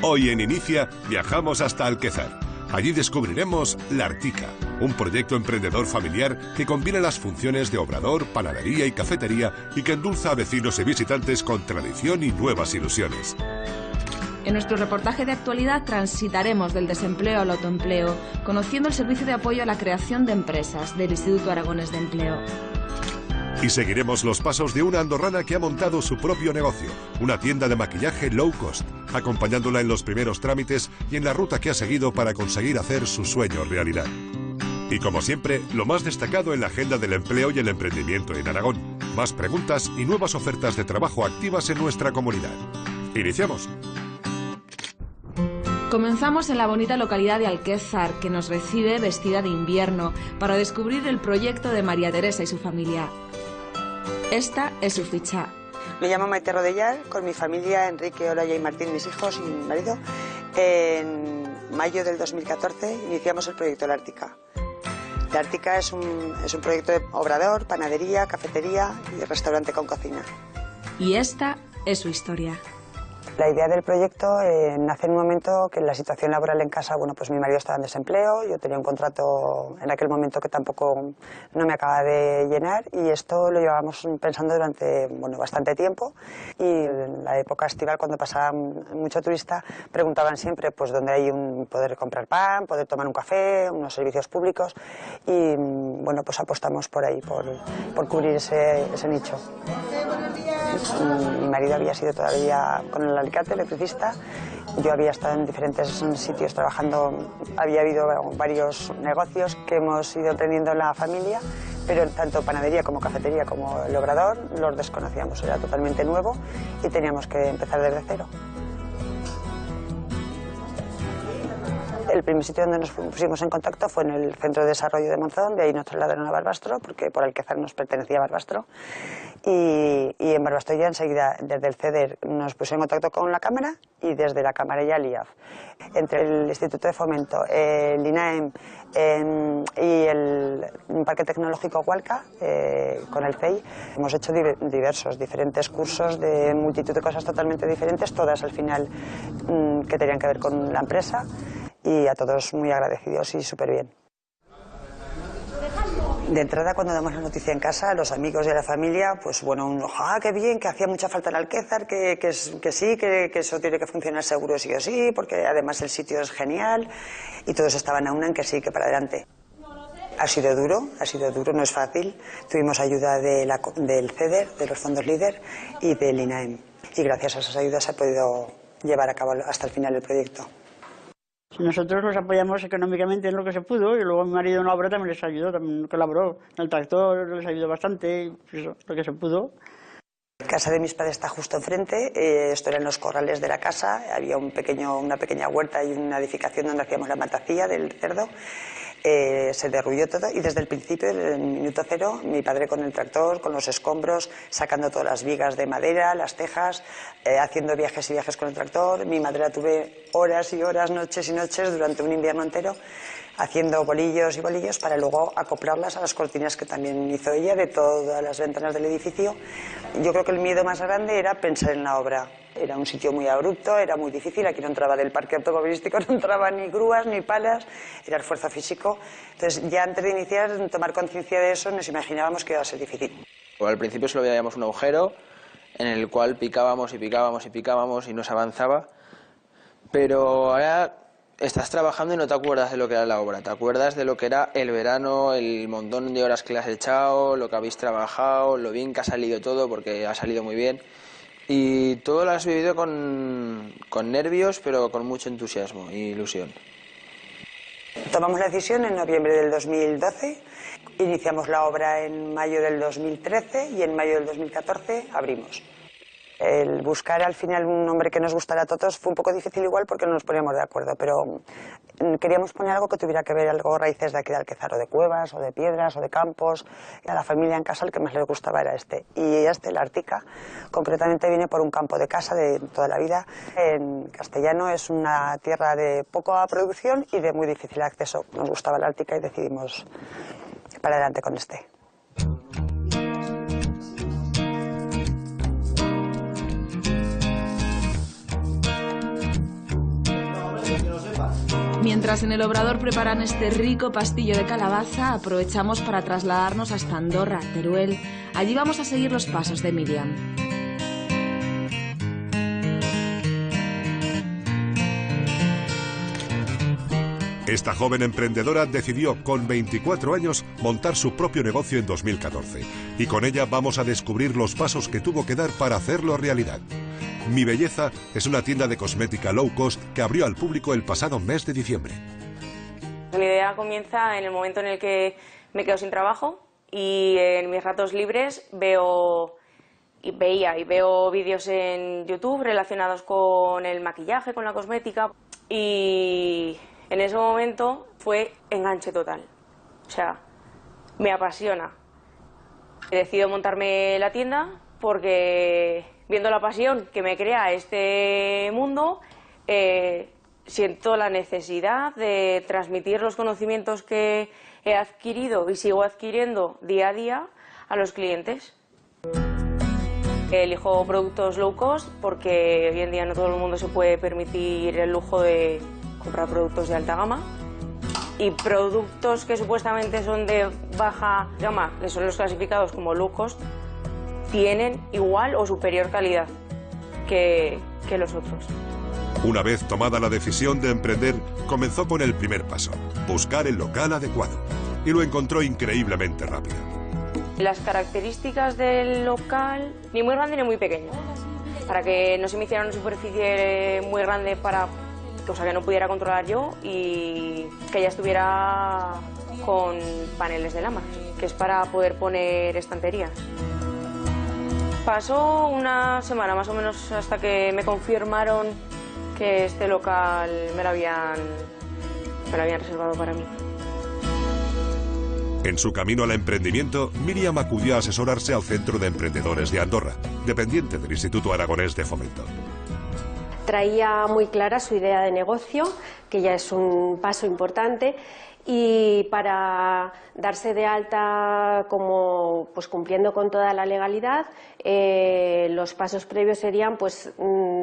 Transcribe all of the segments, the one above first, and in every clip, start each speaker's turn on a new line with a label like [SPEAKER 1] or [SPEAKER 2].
[SPEAKER 1] Hoy en Inicia viajamos hasta Alquezar. Allí descubriremos La Artica, un proyecto emprendedor familiar que combina las funciones de obrador, panadería y cafetería y que endulza a vecinos y visitantes con tradición y nuevas ilusiones.
[SPEAKER 2] En nuestro reportaje de actualidad transitaremos del desempleo al autoempleo, conociendo el servicio de apoyo a la creación de empresas del Instituto Aragonés de Empleo.
[SPEAKER 1] Y seguiremos los pasos de una andorrana que ha montado su propio negocio, una tienda de maquillaje low cost, acompañándola en los primeros trámites y en la ruta que ha seguido para conseguir hacer su sueño realidad. Y como siempre, lo más destacado en la agenda del empleo y el emprendimiento en Aragón. Más preguntas y nuevas ofertas de trabajo activas en nuestra comunidad. ¡Iniciamos!
[SPEAKER 2] Comenzamos en la bonita localidad de Alquezar, que nos recibe vestida de invierno, para descubrir el proyecto de María Teresa y su familia. Esta es su ficha.
[SPEAKER 3] Me llamo Maite Rodellar, con mi familia, Enrique, Olaya y Martín, mis hijos y mi marido. En mayo del 2014 iniciamos el proyecto La Artica. La Artica es un proyecto de obrador, panadería, cafetería y restaurante con cocina.
[SPEAKER 2] Y esta es su historia.
[SPEAKER 3] La idea del proyecto nace en un momento que la situación laboral en casa, bueno, pues mi marido estaba en desempleo, yo tenía un contrato en aquel momento que tampoco no me acaba de llenar y esto lo llevábamos pensando durante, bueno, bastante tiempo y en la época estival, cuando pasaba mucho turista, preguntaban siempre pues dónde hay poder comprar pan, poder tomar un café, unos servicios públicos y bueno, pues apostamos por ahí, por cubrir ese nicho. Mi marido había sido todavía con el alicate, electricista. Yo había estado en diferentes sitios trabajando. Había habido varios negocios que hemos ido emprendiendo en la familia, pero tanto panadería como cafetería como el obrador los desconocíamos. Era totalmente nuevo y teníamos que empezar desde cero. El primer sitio donde nos pusimos en contacto fue en el Centro de Desarrollo de Monzón, de ahí nos trasladaron a Barbastro, porque por Alquezar nos pertenecía a Barbastro. Y en Barbastro ya enseguida, desde el CEDER, nos pusieron en contacto con la Cámara y desde la Cámara ya el IAF. Entre el Instituto de Fomento, el INAEM y el Parque Tecnológico Hualca, con el CEI, hemos hecho diferentes cursos de multitud de cosas totalmente diferentes, todas al final que tenían que ver con la empresa. Y a todos muy agradecidos y súper bien. De entrada, cuando damos la noticia en casa, a los amigos y a la familia, pues bueno, qué bien, que hacía mucha falta en Alquezar, que sí, que eso tiene que funcionar seguro sí o sí, porque además el sitio es genial, y todos estaban a una en que sí, que para adelante. Ha sido duro, no es fácil. Tuvimos ayuda del CEDER, de los fondos LEADER y del INAEM. Y gracias a esas ayudas se ha podido llevar a cabo hasta el final el proyecto.
[SPEAKER 4] Nosotros los apoyamos económicamente en lo que se pudo y luego mi marido en la obra también les ayudó, también colaboró. En el tractor les ayudó bastante, pues eso, lo que se pudo.
[SPEAKER 3] La casa de mis padres está justo enfrente, esto era en los corrales de la casa, había una pequeña huerta y una edificación donde hacíamos la matacilla del cerdo. Se derrulló todo y desde el principio, desde el minuto cero, mi padre con el tractor, con los escombros, sacando todas las vigas de madera, las tejas, haciendo viajes y viajes con el tractor. Mi madre la tuve horas y horas, noches y noches durante un invierno entero, haciendo bolillos y bolillos para luego acoplarlas a las cortinas que también hizo ella de todas las ventanas del edificio. Yo creo que el miedo más grande era pensar en la obra. Era un sitio muy abrupto, era muy difícil, aquí no entraba del parque automovilístico, no entraba ni grúas ni palas, era esfuerzo físico. Entonces ya antes de iniciar, tomar conciencia de eso, nos imaginábamos que iba a ser difícil.
[SPEAKER 5] Al principio solo veíamos un agujero en el cual picábamos y picábamos y picábamos y no se avanzaba, pero ahora estás trabajando y no te acuerdas de lo que era la obra, te acuerdas de lo que era el verano, el montón de horas que le has echado, lo que habéis trabajado, lo bien que ha salido todo, porque ha salido muy bien. Y todo lo has vivido con nervios, pero con mucho entusiasmo e ilusión.
[SPEAKER 3] Tomamos la decisión en noviembre del 2012, iniciamos la obra en mayo del 2013 y en mayo del 2014 abrimos. El buscar al final un nombre que nos gustara a todos fue un poco difícil igual porque no nos poníamos de acuerdo, pero queríamos poner algo que tuviera que ver algo raíces de aquí de Alquezar, o de cuevas, o de piedras, o de campos. Y a la familia en casa el que más les gustaba era este. Y La Artica, concretamente viene por un campo de casa de toda la vida. En castellano es una tierra de poca producción y de muy difícil acceso. Nos gustaba La Artica y decidimos para adelante con este.
[SPEAKER 2] Mientras en el obrador preparan este rico pastillo de calabaza, aprovechamos para trasladarnos hasta Andorra, Teruel. Allí vamos a seguir los pasos de Miriam.
[SPEAKER 1] Esta joven emprendedora decidió, con 24 años, montar su propio negocio en 2014. Y con ella vamos a descubrir los pasos que tuvo que dar para hacerlo realidad. Mi Belleza es una tienda de cosmética low cost que abrió al público el pasado mes de diciembre.
[SPEAKER 6] Mi idea comienza en el momento en el que me quedo sin trabajo y en mis ratos libres veo vídeos en YouTube relacionados con el maquillaje, con la cosmética, y en ese momento fue enganche total. O sea, me apasiona. Decido montarme la tienda porque, viendo la pasión que me crea este mundo, siento la necesidad de transmitir los conocimientos que he adquirido y sigo adquiriendo día a día a los clientes. Elijo productos low cost porque hoy en día no todo el mundo se puede permitir el lujo de comprar productos de alta gama, y productos que supuestamente son de baja gama, que son los clasificados como low cost, tienen igual o superior calidad que los otros.
[SPEAKER 1] Una vez tomada la decisión de emprender, comenzó con el primer paso: buscar el local adecuado. Y lo encontró increíblemente rápido.
[SPEAKER 6] Las características del local, ni muy grande ni muy pequeño, para que no se me hiciera una superficie muy grande cosa que no pudiera controlar yo, y que ya estuviera con paneles de lama, que es para poder poner estanterías. Pasó una semana más o menos hasta que me confirmaron que este local me lo habían reservado para mí.
[SPEAKER 1] En su camino al emprendimiento, Miriam acudió a asesorarse al Centro de Emprendedores de Andorra, dependiente del Instituto Aragonés de Fomento.
[SPEAKER 7] Traía muy clara su idea de negocio, que ya es un paso importante, y para darse de alta como cumpliendo con toda la legalidad, los pasos previos serían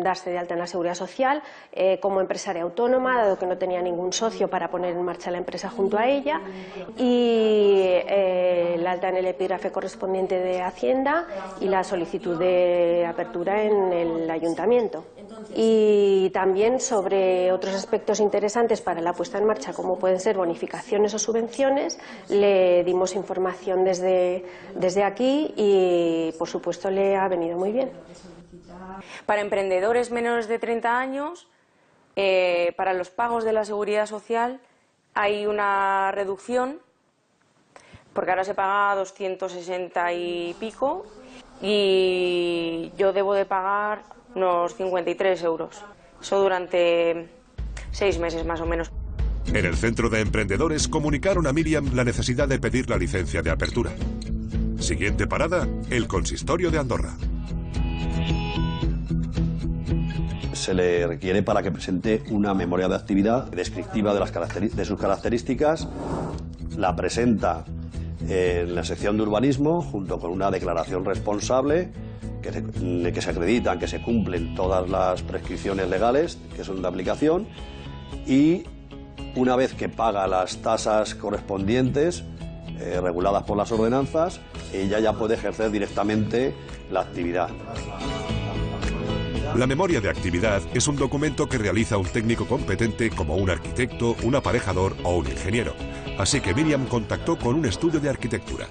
[SPEAKER 7] darse de alta en la Seguridad Social como empresaria autónoma, dado que no tenía ningún socio para poner en marcha la empresa junto a ella, y el alta en el epígrafe correspondiente de Hacienda y la solicitud de apertura en el Ayuntamiento. Y también sobre otros aspectos interesantes para la puesta en marcha, como pueden ser bonificaciones o subvenciones, le dimos información desde aquí y, por supuesto, le ha venido muy bien.
[SPEAKER 6] Para emprendedores menores de 30 años, para los pagos de la Seguridad Social hay una reducción, porque ahora se paga 260 y pico y yo debo de pagar unos 53 euros. Eso durante 6 meses más o menos.
[SPEAKER 1] En el Centro de Emprendedores comunicaron a Miriam la necesidad de pedir la licencia de apertura. Siguiente parada, el Consistorio de Andorra.
[SPEAKER 8] Se le requiere para que presente una memoria de actividad descriptiva de sus características. La presenta en la sección de urbanismo junto con una declaración responsable que se acreditan que se cumplen todas las prescripciones legales que son de aplicación, y una vez que paga las tasas correspondientes reguladas por las ordenanzas, ella ya puede ejercer directamente la actividad.
[SPEAKER 1] La memoria de actividad es un documento que realiza un técnico competente como un arquitecto, un aparejador o un ingeniero. Así que Miriam contactó con un estudio de arquitectura.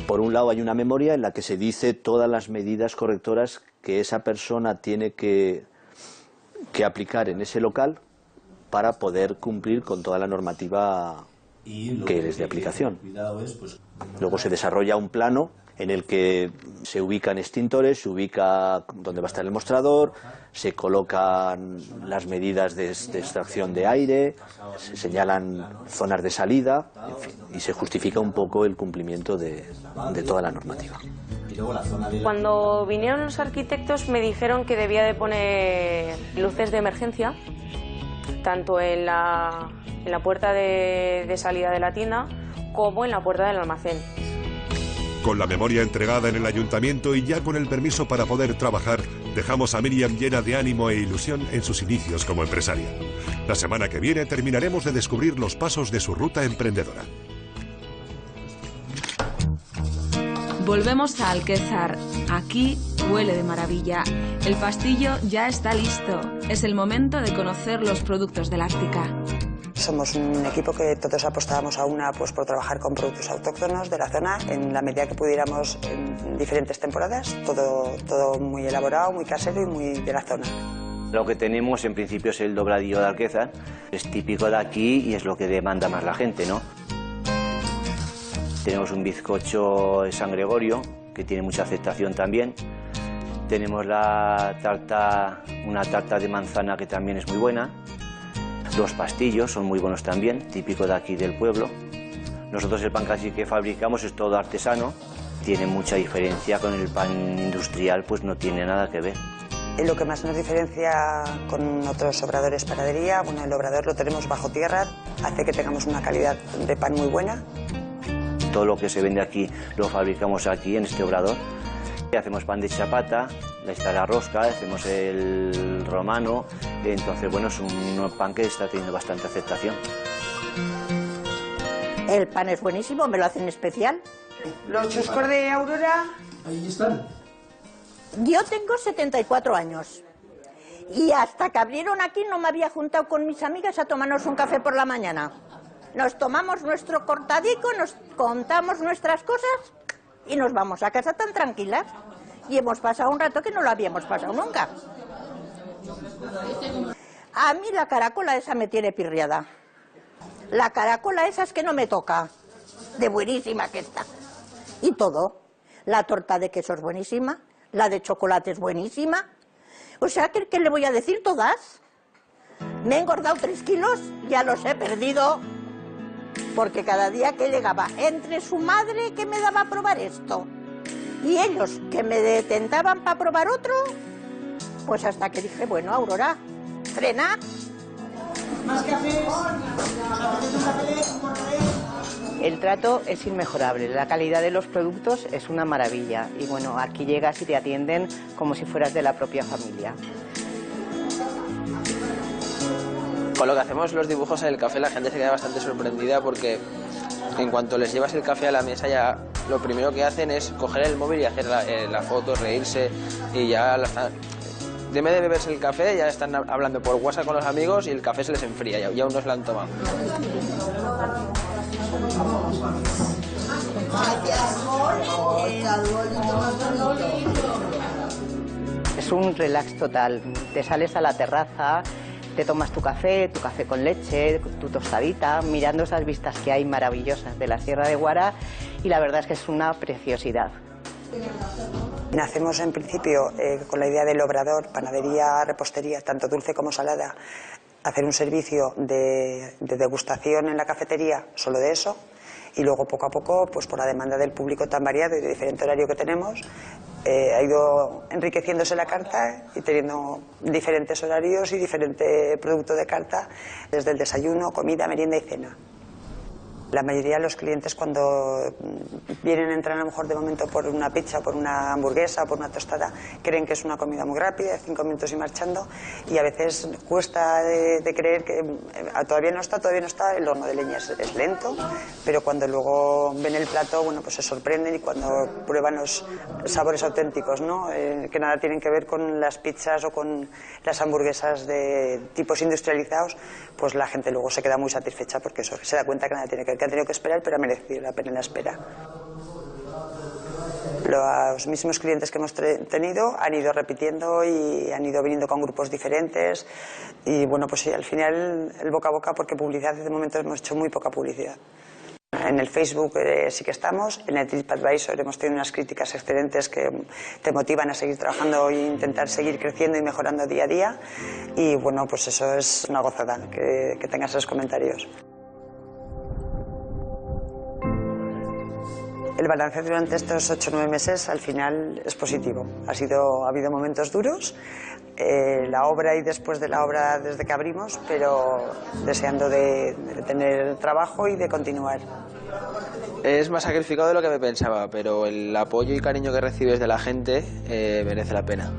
[SPEAKER 9] Por un lado hay una memoria en la que se dice todas las medidas correctoras que esa persona tiene que aplicar en ese local para poder cumplir con toda la normativa que es de aplicación. Luego se desarrolla un plano en el que se ubican extintores, se ubica dónde va a estar el mostrador, se colocan las medidas de extracción de aire, se señalan zonas de salida, en fin, y se justifica un poco el cumplimiento de toda la normativa.
[SPEAKER 6] Cuando vinieron los arquitectos me dijeron que debía de poner luces de emergencia, tanto en la puerta de salida de la tienda como en la puerta del almacén.
[SPEAKER 1] Con la memoria entregada en el ayuntamiento y ya con el permiso para poder trabajar, dejamos a Miriam llena de ánimo e ilusión en sus inicios como empresaria. La semana que viene terminaremos de descubrir los pasos de su ruta emprendedora.
[SPEAKER 2] Volvemos a Alquézar. Aquí huele de maravilla. El pastillo ya está listo. Es el momento de conocer los productos del Ártica.
[SPEAKER 3] Somos un equipo que todos apostábamos a una pues por trabajar con productos autóctonos de la zona en la medida que pudiéramos en diferentes temporadas, todo muy elaborado, muy casero y muy de la zona.
[SPEAKER 10] Lo que tenemos en principio es el dobladillo de Alquézar, es típico de aquí y es lo que demanda más la gente, ¿no? Tenemos un bizcocho de San Gregorio, que tiene mucha aceptación también. Tenemos una tarta de manzana que también es muy buena. Los pastillos son muy buenos también, típico de aquí del pueblo. Nosotros el pan casi que fabricamos es todo artesano, tiene mucha diferencia con el pan industrial, pues no tiene nada que ver.
[SPEAKER 3] Lo que más nos diferencia con otros obradores panadería, bueno, el obrador lo tenemos bajo tierra, hace que tengamos una calidad de pan muy buena.
[SPEAKER 10] Todo lo que se vende aquí lo fabricamos aquí en este obrador. Hacemos pan de chapata, está la rosca, hacemos el romano, entonces bueno, es un pan que está teniendo bastante aceptación.
[SPEAKER 11] El pan es buenísimo, me lo hacen especial.
[SPEAKER 12] ¿Los chuscos de Aurora?
[SPEAKER 13] Ahí están.
[SPEAKER 11] Yo tengo 74 años y hasta que abrieron aquí no me había juntado con mis amigas a tomarnos un café por la mañana. Nos tomamos nuestro cortadico, nos contamos nuestras cosas y nos vamos a casa tan tranquilas. Y hemos pasado un rato que no lo habíamos pasado nunca. A mí la caracola esa me tiene pirriada. La caracola esa es que no me toca. De buenísima que está. Y todo. La torta de queso es buenísima. La de chocolate es buenísima. O sea, ¿qué le voy a decir? Todas. Me he engordado 3 kilos, ya los he perdido. Porque cada día que llegaba, entre su madre que me daba a probar esto y ellos que me tentaban para probar otro, pues hasta que dije, bueno, Aurora, frena.
[SPEAKER 12] ¿Más café?
[SPEAKER 14] El trato es inmejorable, la calidad de los productos es una maravilla y bueno, aquí llegas y te atienden como si fueras de la propia familia.
[SPEAKER 5] Con lo que hacemos los dibujos en el café la gente se queda bastante sorprendida porque en cuanto les llevas el café a la mesa ya lo primero que hacen es coger el móvil y hacer la foto, reírse y ya de vez de beberse el café ya están hablando por WhatsApp con los amigos y el café se les enfría y aún no se lo han tomado.
[SPEAKER 14] Es un relax total, te sales a la terraza, te tomas tu café con leche, tu tostadita, mirando esas vistas que hay maravillosas de la Sierra de Guara y la verdad es que es una preciosidad.
[SPEAKER 3] Nacemos en principio con la idea del obrador, panadería, repostería, tanto dulce como salada, hacer un servicio de degustación en la cafetería, solo de eso, y luego poco a poco, pues por la demanda del público tan variado y de diferente horario que tenemos, ha ido enriqueciéndose la carta y teniendo diferentes horarios y diferente producto de carta, desde el desayuno, comida, merienda y cena. La mayoría de los clientes cuando vienen a entrar a lo mejor de momento por una pizza, por una hamburguesa, por una tostada, creen que es una comida muy rápida, 5 minutos y marchando, y a veces cuesta de creer que todavía no está, el horno de leña es lento, pero cuando luego ven el plato, bueno, pues se sorprenden y cuando prueban los sabores auténticos, ¿no? Que nada tienen que ver con las pizzas o con las hamburguesas de tipos industrializados, pues la gente luego se queda muy satisfecha porque eso, se da cuenta que nada tiene que ver, que han tenido que esperar, pero ha merecido la pena la espera. Los mismos clientes que hemos tenido han ido repitiendo y han ido viniendo con grupos diferentes y bueno, pues sí, al final el boca a boca, porque publicidad de momento hemos hecho muy poca publicidad. En el Facebook sí que estamos, en el TripAdvisor hemos tenido unas críticas excelentes que te motivan a seguir trabajando e intentar seguir creciendo y mejorando día a día y bueno, pues eso es una gozada, que tengas esos comentarios. El balance durante estos 8 o 9 meses al final es positivo. Ha habido momentos duros, la obra y después de la obra desde que abrimos, pero deseando de tener trabajo y de continuar.
[SPEAKER 5] Es más sacrificado de lo que me pensaba, pero el apoyo y cariño que recibes de la gente merece la pena.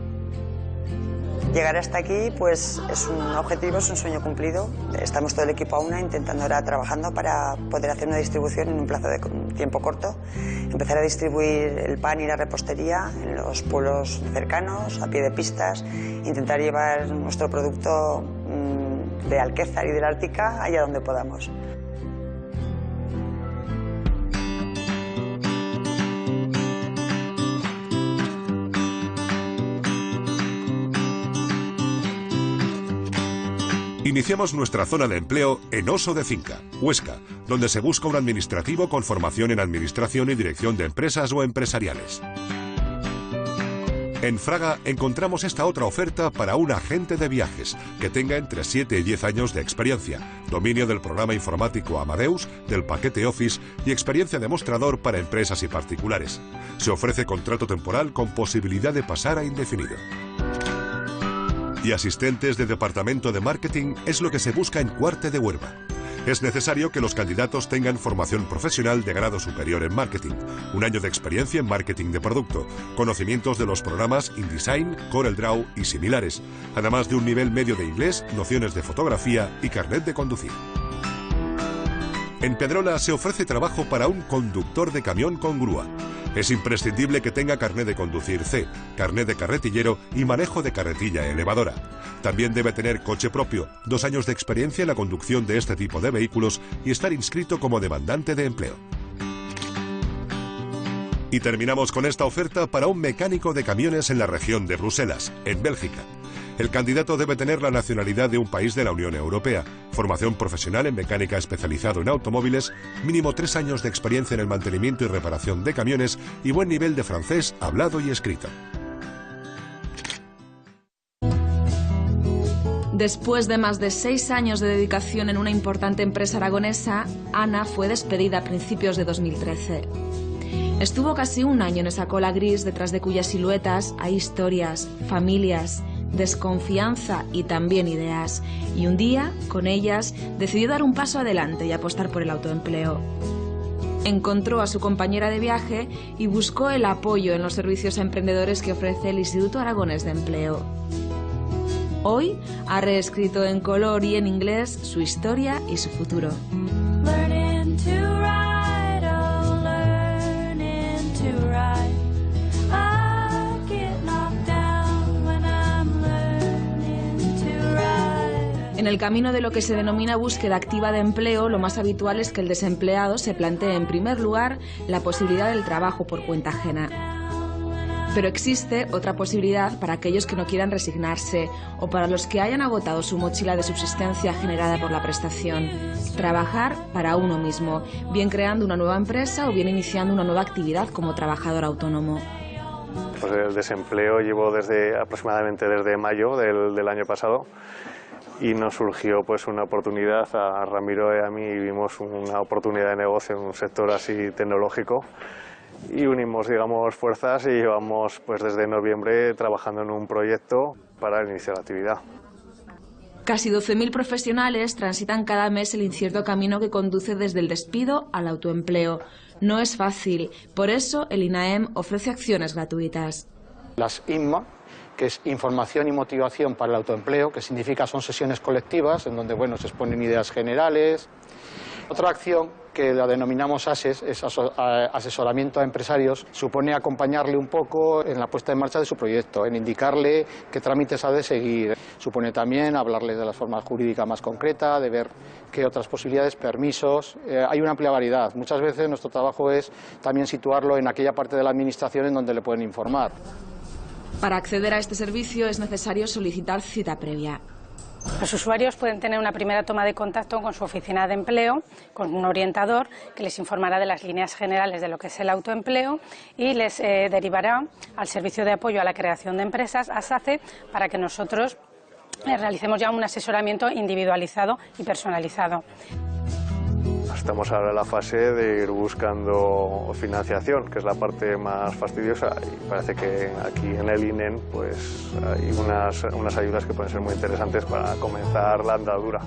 [SPEAKER 3] Llegar hasta aquí pues es un objetivo, es un sueño cumplido. Estamos todo el equipo a una intentando ahora trabajando para poder hacer una distribución en un plazo de tiempo corto. Empezar a distribuir el pan y la repostería en los pueblos cercanos, a pie de pistas. Intentar llevar nuestro producto de Alquézar y del Ártica allá donde podamos.
[SPEAKER 1] Iniciamos nuestra zona de empleo en Oso de Cinca, Huesca, donde se busca un administrativo con formación en administración y dirección de empresas o empresariales. En Fraga encontramos esta otra oferta para un agente de viajes que tenga entre 7 y 10 años de experiencia, dominio del programa informático Amadeus, del paquete Office y experiencia de mostrador para empresas y particulares. Se ofrece contrato temporal con posibilidad de pasar a indefinido. Y asistentes de departamento de marketing es lo que se busca en Cuarte de Huerva. Es necesario que los candidatos tengan formación profesional de grado superior en marketing, un año de experiencia en marketing de producto, conocimientos de los programas InDesign, CorelDRAW y similares, además de un nivel medio de inglés, nociones de fotografía y carnet de conducir. En Pedrola se ofrece trabajo para un conductor de camión con grúa. Es imprescindible que tenga carnet de conducir C, carnet de carretillero y manejo de carretilla elevadora. También debe tener coche propio, 2 años de experiencia en la conducción de este tipo de vehículos y estar inscrito como demandante de empleo. Y terminamos con esta oferta para un mecánico de camiones en la región de Bruselas, en Bélgica. El candidato debe tener la nacionalidad de un país de la Unión Europea, formación profesional en mecánica especializado en automóviles, mínimo 3 años de experiencia en el mantenimiento y reparación de camiones y buen nivel de francés hablado y escrito.
[SPEAKER 2] Después de más de 6 años de dedicación en una importante empresa aragonesa, Ana fue despedida a principios de 2013. Estuvo casi un año en esa cola gris detrás de cuyas siluetas hay historias, familias, desconfianza y también ideas. Y un día, con ellas, decidió dar un paso adelante y apostar por el autoempleo. Encontró a su compañera de viaje y buscó el apoyo en los servicios a emprendedores que ofrece el Instituto Aragonés de Empleo. Hoy ha reescrito en color y en inglés su historia y su futuro. En el camino de lo que se denomina búsqueda activa de empleo, lo más habitual es que el desempleado se plantee en primer lugar la posibilidad del trabajo por cuenta ajena. Pero existe otra posibilidad para aquellos que no quieran resignarse o para los que hayan agotado su mochila de subsistencia generada por la prestación. Trabajar para uno mismo, bien creando una nueva empresa o bien iniciando una nueva actividad como trabajador autónomo.
[SPEAKER 13] Pues el desempleo llevo aproximadamente desde mayo del año pasado y nos surgió pues una oportunidad a Ramiro y a mí, vimos una oportunidad de negocio en un sector así tecnológico y unimos, digamos, fuerzas y llevamos pues desde noviembre trabajando en un proyecto para iniciar la actividad.
[SPEAKER 2] Casi 12.000 profesionales transitan cada mes el incierto camino que conduce desde el despido al autoempleo. No es fácil, por eso el INAEM ofrece acciones gratuitas.
[SPEAKER 15] Las INMA, que es Información y Motivación para el Autoempleo, que significa son sesiones colectivas en donde se exponen ideas generales. Otra acción que la denominamos ASES, es asesoramiento a empresarios, supone acompañarle un poco en la puesta en marcha de su proyecto, en indicarle qué trámites ha de seguir. Supone también hablarle de la forma jurídica más concreta, de ver qué otras posibilidades, permisos. Hay una amplia variedad. Muchas veces nuestro trabajo es también situarlo en aquella parte de la administración en donde le pueden informar.
[SPEAKER 2] Para acceder a este servicio es necesario solicitar cita previa.
[SPEAKER 16] Los usuarios pueden tener una primera toma de contacto con su oficina de empleo, con un orientador que les informará de las líneas generales de lo que es el autoempleo y les derivará al Servicio de Apoyo a la Creación de Empresas, a SACE, para que nosotros realicemos ya un asesoramiento individualizado y personalizado.
[SPEAKER 13] Estamos ahora en la fase de ir buscando financiación, que es la parte más fastidiosa, y parece que aquí en el INEM pues hay unas ayudas que pueden ser muy interesantes para comenzar la andadura.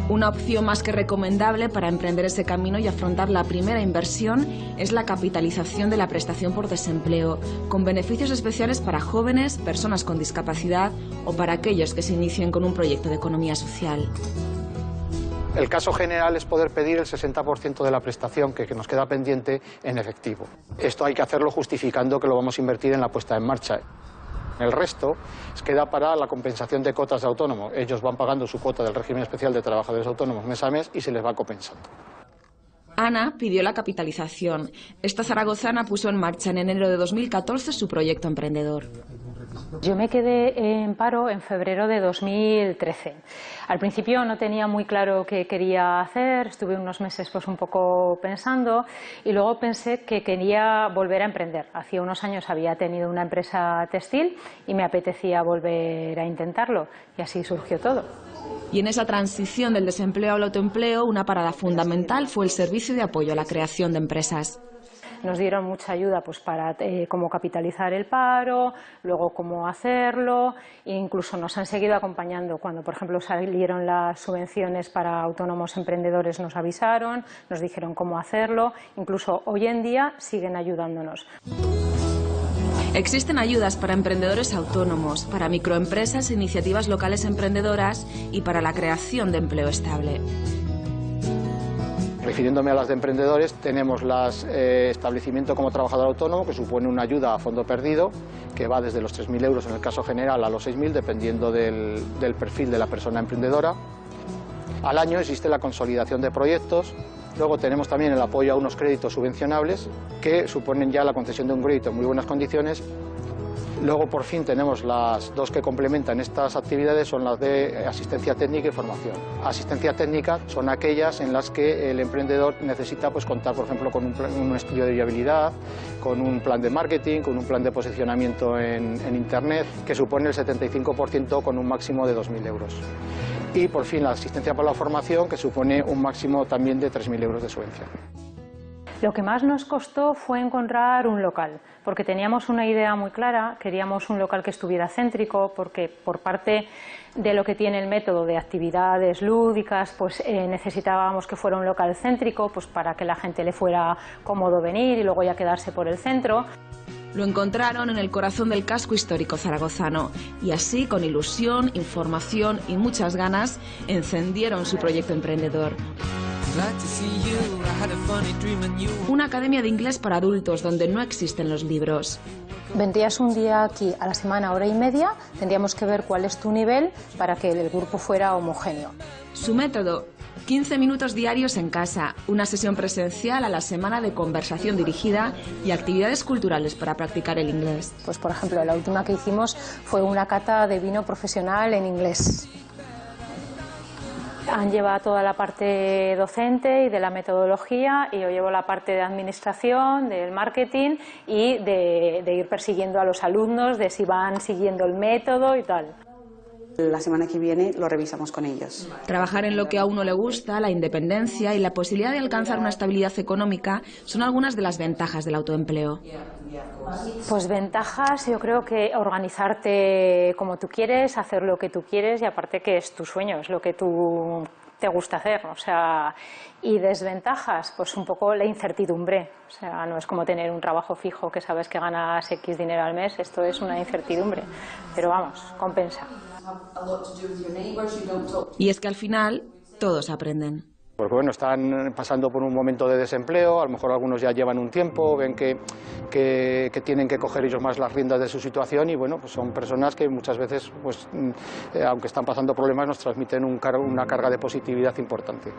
[SPEAKER 2] Una opción más que recomendable para emprender ese camino y afrontar la primera inversión es la capitalización de la prestación por desempleo, con beneficios especiales para jóvenes, personas con discapacidad o para aquellos que se inicien con un proyecto de economía social.
[SPEAKER 15] El caso general es poder pedir el 60% de la prestación que nos queda pendiente en efectivo. Esto hay que hacerlo justificando que lo vamos a invertir en la puesta en marcha. El resto queda para la compensación de cuotas de autónomos. Ellos van pagando su cuota del régimen especial de trabajadores autónomos mes a mes y se les va compensando.
[SPEAKER 2] Ana pidió la capitalización. Esta zaragozana puso en marcha en enero de 2014 su proyecto emprendedor.
[SPEAKER 17] Yo me quedé en paro en febrero de 2013. Al principio no tenía muy claro qué quería hacer, estuve unos meses pues un poco pensando y luego pensé que quería volver a emprender. Hacía unos años había tenido una empresa textil y me apetecía volver a intentarlo y así surgió todo.
[SPEAKER 2] Y en esa transición del desempleo al autoempleo, una parada fundamental fue el servicio de apoyo a la creación de empresas.
[SPEAKER 17] Nos dieron mucha ayuda pues para cómo capitalizar el paro, luego cómo hacerlo, e incluso nos han seguido acompañando. Cuando, por ejemplo, salieron las subvenciones para autónomos emprendedores, nos avisaron, nos dijeron cómo hacerlo, incluso hoy en día siguen ayudándonos.
[SPEAKER 2] Existen ayudas para emprendedores autónomos, para microempresas e iniciativas locales emprendedoras y para la creación de empleo estable.
[SPEAKER 15] Refiriéndome a las de emprendedores, tenemos establecimiento como trabajador autónomo, que supone una ayuda a fondo perdido, que va desde los 3.000 euros en el caso general a los 6.000, dependiendo del perfil de la persona emprendedora. Al año existe la consolidación de proyectos. Luego tenemos también el apoyo a unos créditos subvencionables, que suponen ya la concesión de un crédito en muy buenas condiciones. Luego, por fin, tenemos las dos que complementan estas actividades, son las de asistencia técnica y formación. Asistencia técnica son aquellas en las que el emprendedor necesita pues, contar, por ejemplo, con un estudio de viabilidad, con un plan de marketing, con un plan de posicionamiento en Internet, que supone el 75% con un máximo de 2.000 euros. Y, por fin, la asistencia para la formación, que supone un máximo también de 3.000 euros de subvención.
[SPEAKER 17] Lo que más nos costó fue encontrar un local, porque teníamos una idea muy clara, queríamos un local que estuviera céntrico, porque por parte de lo que tiene el método de actividades lúdicas, pues necesitábamos que fuera un local céntrico, pues para que la gente le fuera cómodo venir y luego ya quedarse por el centro.
[SPEAKER 2] Lo encontraron en el corazón del casco histórico zaragozano y así, con ilusión, información y muchas ganas, encendieron su proyecto emprendedor. Una academia de inglés para adultos donde no existen los libros.
[SPEAKER 17] Vendrías un día aquí a la semana, hora y media, tendríamos que ver cuál es tu nivel para que el grupo fuera homogéneo.
[SPEAKER 2] Su método: 15 minutos diarios en casa, una sesión presencial a la semana de conversación dirigida y actividades culturales para practicar el inglés.
[SPEAKER 17] Pues por ejemplo, la última que hicimos fue una cata de vino profesional en inglés. Han llevado toda la parte docente y de la metodología y yo llevo la parte de administración, del marketing y de ir persiguiendo a los alumnos, de si van siguiendo el método y tal.
[SPEAKER 18] La semana que viene lo revisamos con ellos.
[SPEAKER 2] Trabajar en lo que a uno le gusta, la independencia y la posibilidad de alcanzar una estabilidad económica son algunas de las ventajas del autoempleo.
[SPEAKER 17] Pues ventajas, yo creo que organizarte como tú quieres, hacer lo que tú quieres y aparte que es tu sueño, es lo que tú te gusta hacer, o sea, y desventajas, pues un poco la incertidumbre, o sea, no es como tener un trabajo fijo que sabes que ganas X dinero al mes, esto es una incertidumbre, pero vamos, compensa.
[SPEAKER 2] Y es que al final todos aprenden.
[SPEAKER 15] Porque bueno, están pasando por un momento de desempleo, a lo mejor algunos ya llevan un tiempo, ven que tienen que coger ellos más las riendas de su situación y bueno, pues son personas que muchas veces, pues, aunque están pasando problemas, nos transmiten una carga de positividad importante.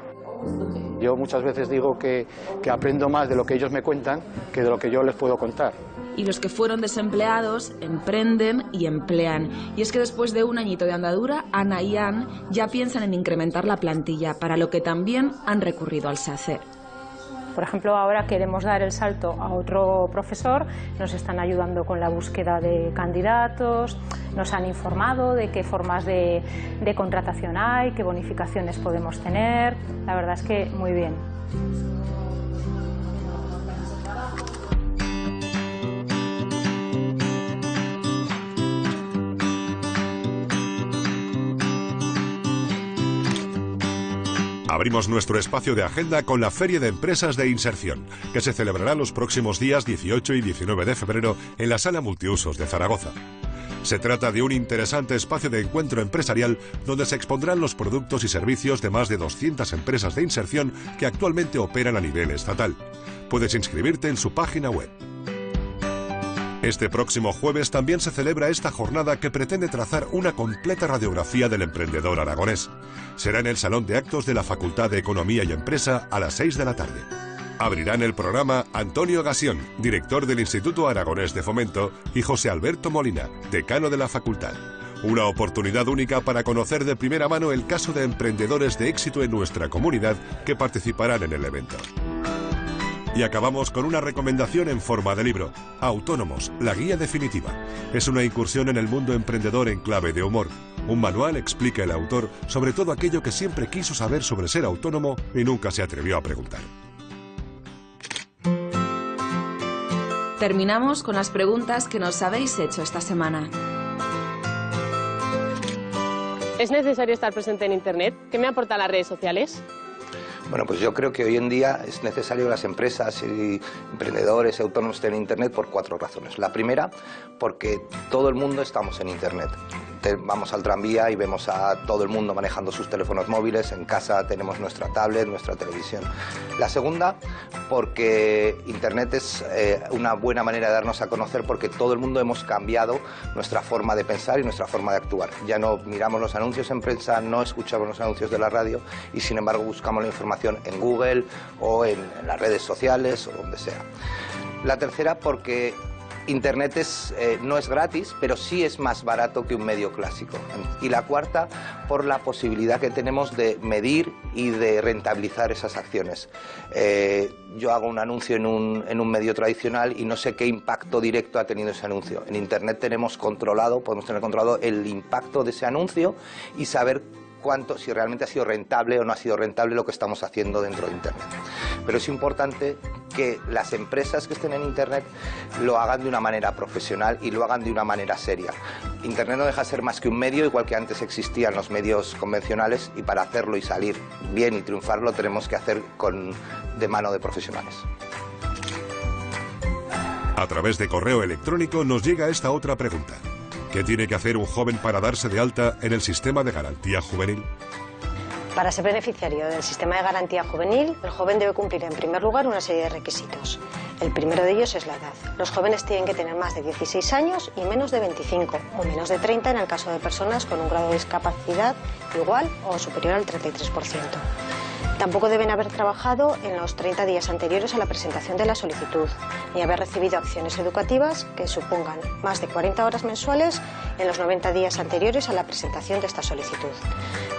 [SPEAKER 15] Yo muchas veces digo que aprendo más de lo que ellos me cuentan que de lo que yo les puedo contar.
[SPEAKER 2] Y los que fueron desempleados emprenden y emplean. Y es que después de un añito de andadura, Ana y Ann ya piensan en incrementar la plantilla, para lo que también han recurrido al SACER.
[SPEAKER 17] Por ejemplo, ahora queremos dar el salto a otro profesor, nos están ayudando con la búsqueda de candidatos, nos han informado de qué formas de contratación hay, qué bonificaciones podemos tener, la verdad es que muy bien.
[SPEAKER 1] Abrimos nuestro espacio de agenda con la Feria de Empresas de Inserción, que se celebrará los próximos días 18 y 19 de febrero en la Sala Multiusos de Zaragoza. Se trata de un interesante espacio de encuentro empresarial donde se expondrán los productos y servicios de más de 200 empresas de inserción que actualmente operan a nivel estatal. Puedes inscribirte en su página web. Este próximo jueves también se celebra esta jornada que pretende trazar una completa radiografía del emprendedor aragonés. Será en el Salón de Actos de la Facultad de Economía y Empresa a las 6 de la tarde. Abrirán el programa Antonio Gasión, director del Instituto Aragonés de Fomento, y José Alberto Molina, decano de la facultad. Una oportunidad única para conocer de primera mano el caso de emprendedores de éxito en nuestra comunidad que participarán en el evento. Y acabamos con una recomendación en forma de libro, Autónomos, la guía definitiva. Es una incursión en el mundo emprendedor en clave de humor. Un manual explica el autor sobre todo aquello que siempre quiso saber sobre ser autónomo y nunca se atrevió a preguntar.
[SPEAKER 2] Terminamos con las preguntas que nos habéis hecho esta semana.
[SPEAKER 19] ¿Es necesario estar presente en Internet? ¿Qué me aportan las redes sociales?
[SPEAKER 20] Bueno, pues yo creo que hoy en día es necesario que las empresas y emprendedores y autónomos estén en Internet por 4 razones. La primera, porque todo el mundo estamos en Internet. Vamos al tranvía y vemos a todo el mundo manejando sus teléfonos móviles, en casa tenemos nuestra tablet, nuestra televisión. La segunda, porque Internet es una buena manera de darnos a conocer porque todo el mundo hemos cambiado nuestra forma de pensar y nuestra forma de actuar. Ya no miramos los anuncios en prensa, no escuchamos los anuncios de la radio y sin embargo buscamos la información en Google o en las redes sociales o donde sea. La tercera, porque Internet no es gratis, pero sí es más barato que un medio clásico. Y la cuarta, por la posibilidad que tenemos de medir y de rentabilizar esas acciones. Yo hago un anuncio en un medio tradicional y no sé qué impacto directo ha tenido ese anuncio. En Internet podemos tener controlado el impacto de ese anuncio y saber si realmente ha sido rentable o no ha sido rentable lo que estamos haciendo dentro de Internet. Pero es importante que las empresas que estén en Internet lo hagan de una manera profesional y lo hagan de una manera seria. Internet no deja de ser más que un medio, igual que antes existían los medios convencionales, y para hacerlo y salir bien y triunfarlo tenemos que hacer de mano de profesionales.
[SPEAKER 1] A través de correo electrónico nos llega esta otra pregunta. ¿Qué tiene que hacer un joven para darse de alta en el sistema de garantía juvenil?
[SPEAKER 21] Para ser beneficiario del sistema de garantía juvenil, el joven debe cumplir en primer lugar una serie de requisitos. El primero de ellos es la edad. Los jóvenes tienen que tener más de 16 años y menos de 25, o menos de 30 en el caso de personas con un grado de discapacidad igual o superior al 33%. Tampoco deben haber trabajado en los 30 días anteriores a la presentación de la solicitud, ni haber recibido acciones educativas que supongan más de 40 horas mensuales en los 90 días anteriores a la presentación de esta solicitud.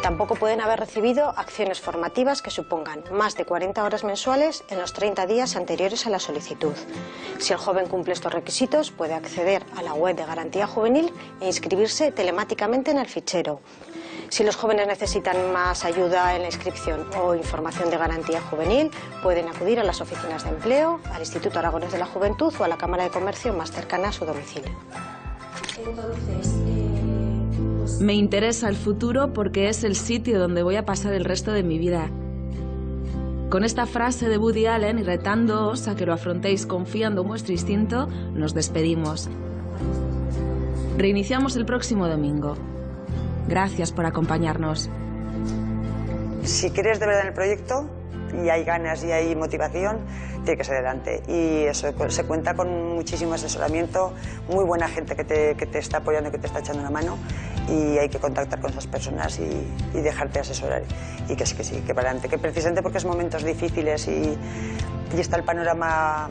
[SPEAKER 21] Tampoco pueden haber recibido acciones formativas que supongan más de 40 horas mensuales en los 30 días anteriores a la solicitud. Si el joven cumple estos requisitos, puede acceder a la web de Garantía Juvenil e inscribirse telemáticamente en el fichero. Si los jóvenes necesitan más ayuda en la inscripción o información de garantía juvenil, pueden acudir a las oficinas de empleo, al Instituto Aragonés de la Juventud o a la Cámara de Comercio más cercana a su domicilio.
[SPEAKER 2] Me interesa el futuro porque es el sitio donde voy a pasar el resto de mi vida. Con esta frase de Woody Allen y retándoos a que lo afrontéis confiando en vuestro instinto, nos despedimos. Reiniciamos el próximo domingo. Gracias por acompañarnos.
[SPEAKER 3] Si crees de verdad en el proyecto y hay ganas y hay motivación, tiene que ser adelante. Y eso se cuenta con muchísimo asesoramiento, muy buena gente que te está apoyando, que te está echando una mano, y hay que contactar con esas personas y dejarte asesorar. Y que sí, que para adelante, que precisamente porque es momentos difíciles y está el panorama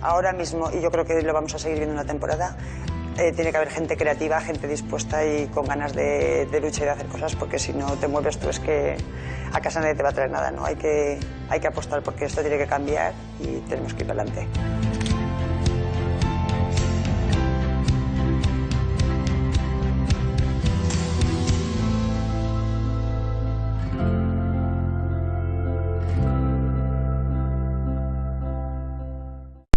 [SPEAKER 3] ahora mismo, y yo creo que lo vamos a seguir viendo una temporada. Tiene que haber gente creativa, gente dispuesta y con ganas de lucha y de hacer cosas, porque si no te mueves tú es que a casa nadie te va a traer nada, ¿no? Hay que apostar porque esto tiene que cambiar y tenemos que ir para adelante.